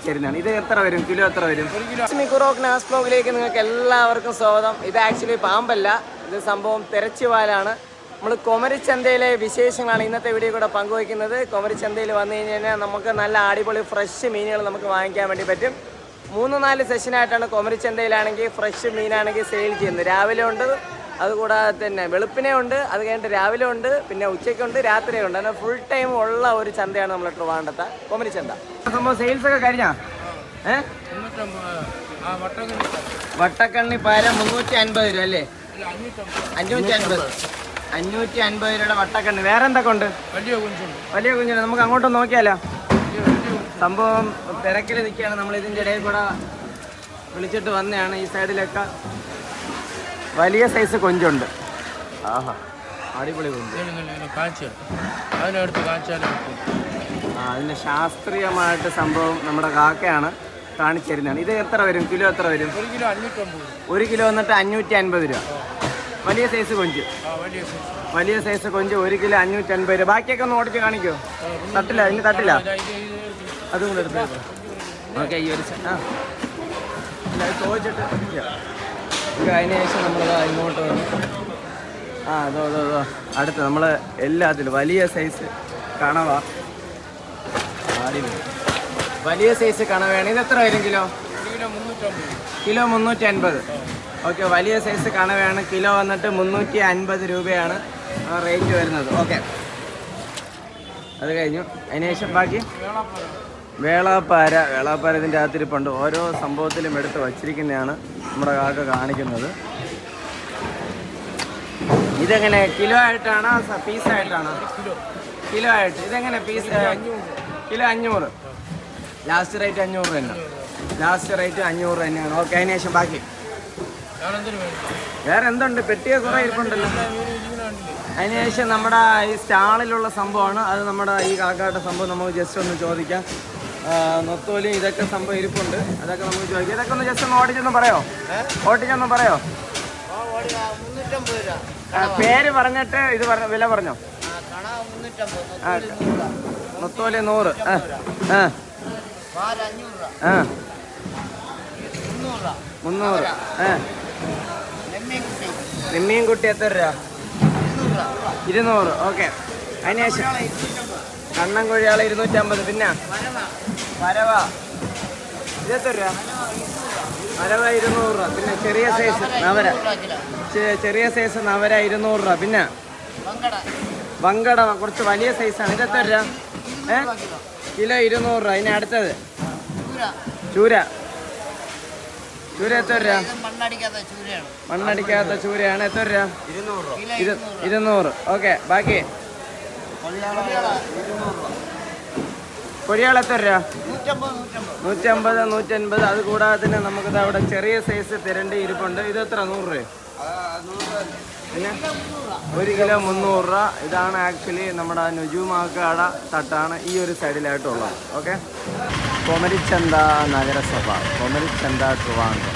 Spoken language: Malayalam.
കാണിച്ചു തരുന്നതാണ്. ഇത് എത്ര വരും, കിലോ എത്ര വരും? മിക്കുറോക്ക് നാസ് ബ്ലോഗിലേക്ക് നിങ്ങൾക്ക് എല്ലാവർക്കും സ്വാഗതം. ഇത് ആക്ച്വലി പാമ്പല്ല, ഇത് സംഭവം തെരച്ചിവാലാണ്. നമ്മൾ കുമരിച്ചന്തയിലെ വിശേഷങ്ങളാണ് ഇന്നത്തെ വീഡിയോ കൂടെ പങ്കുവയ്ക്കുന്നത്. കുമരിച്ചന്തയിൽ വന്നു കഴിഞ്ഞാൽ നമുക്ക് നല്ല അടിപൊളി ഫ്രഷ് മീനുകൾ നമുക്ക് വാങ്ങിക്കാൻ വേണ്ടി പറ്റും. 3-4 സെഷനായിട്ടാണ് കുമരിച്ചന്തയിലാണെങ്കിൽ ഫ്രഷ് മീനാണെങ്കിൽ സെയിൽ ചെയ്യുന്നത്. രാവിലെ ഉണ്ട്, അതുകൂടാതെ തന്നെ വെളുപ്പിനെ ഉണ്ട്, അത് കഴിഞ്ഞിട്ട് രാവിലെ ഉണ്ട്, പിന്നെ ഉച്ചയ്ക്കുണ്ട്, രാത്രിയുണ്ട്. അങ്ങനെ ഫുൾ ടൈം ഉള്ള ഒരു ചന്തയാണ് നമ്മൾ ട്രിവാൻഡ്രത്തെ കുമരിച്ചന്ത. സംഭവം സെയിൽസ് ഒക്കെ കഴിഞ്ഞാ? വട്ടക്കണ്ണി പാര 350 രൂപ അല്ലേ? 550 രൂപയുടെ വട്ടക്കണ്ണി. വേറെ എന്തൊക്കെ ഉണ്ട്? വലിയ കുഞ്ഞുണ്ട്. നമുക്ക് അങ്ങോട്ട് നോക്കിയാലോ? സംഭവം തിരക്കിൽ നിൽക്കുകയാണ്. നമ്മൾ ഇതിൻ്റെ ഇടയിൽ കൂടെ വിളിച്ചിട്ട് വന്നതാണ്. ഈ സൈഡിലൊക്കെ വലിയ സൈസ് കൊഞ്ചുണ്ട്. ആഹാ, അടിപൊളി കൊഞ്ച്. അതിന് ശാസ്ത്രീയമായിട്ട് സംഭവം നമ്മുടെ കാക്കയാണ് കാണിച്ചു തരുന്നതാണ്. ഇത് എത്ര വരും, കിലോ എത്ര വരും? 1 കിലോ വന്നിട്ട് 550 രൂപ. വലിയ സൈസ് കൊഞ്ച്, വലിയ സൈസ് കൊഞ്ച് 1 കിലോ 550 രൂപ. ബാക്കിയൊക്കെ ഒന്ന് ഓടിച്ച് കാണിക്കോ? തട്ടില്ല, ഇനി തട്ടില്ല. അതും കൂടെ എടുത്ത് ഓക്കെ. ഈ ഒരു ചോദിച്ചിട്ട് അതിന് ശേഷം നമ്മൾ ഇങ്ങോട്ട് വന്നു. അതോ അടുത്ത് നമ്മൾ എല്ലാത്തിലും വലിയ സൈസ് കണവ, വലിയ സൈസ് കണവയാണ്. ഇത് എത്ര വരും കിലോ? കിലോ 350. ഓക്കെ, വലിയ സൈസ് കണവയാണ്. കിലോ വന്നിട്ട് 350 രൂപയാണ് റേറ്റ് വരുന്നത്. ഓക്കെ, അത് കഴിഞ്ഞു. അതിന് ശേഷം ബാക്കി വേളാപ്പാര. വേളാപ്പാര ഇതിൻ്റെ അകത്തിരിപ്പുണ്ട്. ഓരോ സംഭവത്തിലും എടുത്ത് വച്ചിരിക്കുന്നതാണ് നമ്മുടെ കാക്ക കാണിക്കുന്നത്. ഇതെങ്ങനെ, കിലോ ആയിട്ടാണോ പീസായിട്ടാണോ? കിലോ ആയിട്ട്. ഇതെങ്ങനെ പീസ്? കിലോ 500. ലാസ്റ്റ് റേറ്റ് 500 തന്നെ. ലാസ്റ്റ് റേറ്റ് 500 തന്നെയാണ്. ഓക്കെ, അതിന് ശേഷം ബാക്കി വേറെ എന്തുണ്ട്? പെട്ടിയെ കുറേ ഇരിപ്പുണ്ടല്ലോ. അതിന് ശേഷം നമ്മുടെ ഈ സ്റ്റാളിലുള്ള സംഭവമാണ്. അത് നമ്മുടെ ഈ കാക്കാട്ട സംഭവം നമുക്ക് ജസ്റ്റ് ഒന്ന് ചോദിക്കാം. നൊത്തോലി ഇതൊക്കെ സംഭവം ഇരിപ്പുണ്ട്. അതൊക്കെ നമുക്ക് ചോദിക്കാം. ഇതൊക്കെ ഒന്ന് ജസ്റ്റ് ഒന്ന് ഓടിച്ചൊന്നും പറയോ? ഓടിച്ചൊന്നും പറയോ? പേര് പറഞ്ഞിട്ട് ഇത് വില പറഞ്ഞോ? നൊത്തോലി 100. ആ 300. നെമ്മീൻ കുട്ടി എത്ര രൂപ? 200. ഓക്കെ, അതിന് ശേഷം കണ്ണൻ കോഴിയാളെ 250. പിന്നെ വരവ ഇതെത്ര രൂപ? വരവ 200 രൂപ. പിന്നെ ചെറിയ സൈസ് നവര, ചെറിയ സൈസ് നവര 200 രൂപ. പിന്നെ വങ്കട കുറച്ച് വലിയ സൈസാണ്. ഇതെത്ര രൂപ? കിലോ 200 രൂപ. അതിന് അടുത്തത് ചൂര. ചൂര എത്ര രൂപ? മണ്ണടിക്കാത്ത ചൂരയാണ്. എത്ര രൂപ? 200. ഓക്കെ, ബാക്കി കൊഴിയാൾ എത്ര രൂപ? 150, 150. അത് കൂടാതെ തന്നെ നമുക്കിത് അവിടെ ചെറിയ സൈസ് തിരണ്ടി ഇരിപ്പുണ്ട്. ഇത് എത്ര? 100 രൂപ. പിന്നെ 1 കിലോ 300 രൂപ. ഇതാണ് ആക്ച്വലി നമ്മുടെ നുജുമാക്കാട തട്ടാണ് ഈ ഒരു സൈഡിലായിട്ടുള്ളത്. ഓക്കെ, കുമരിച്ചന്ത നഗരസഭ, കുമരിച്ചന്ത ട്രിവാൻഡ്രം.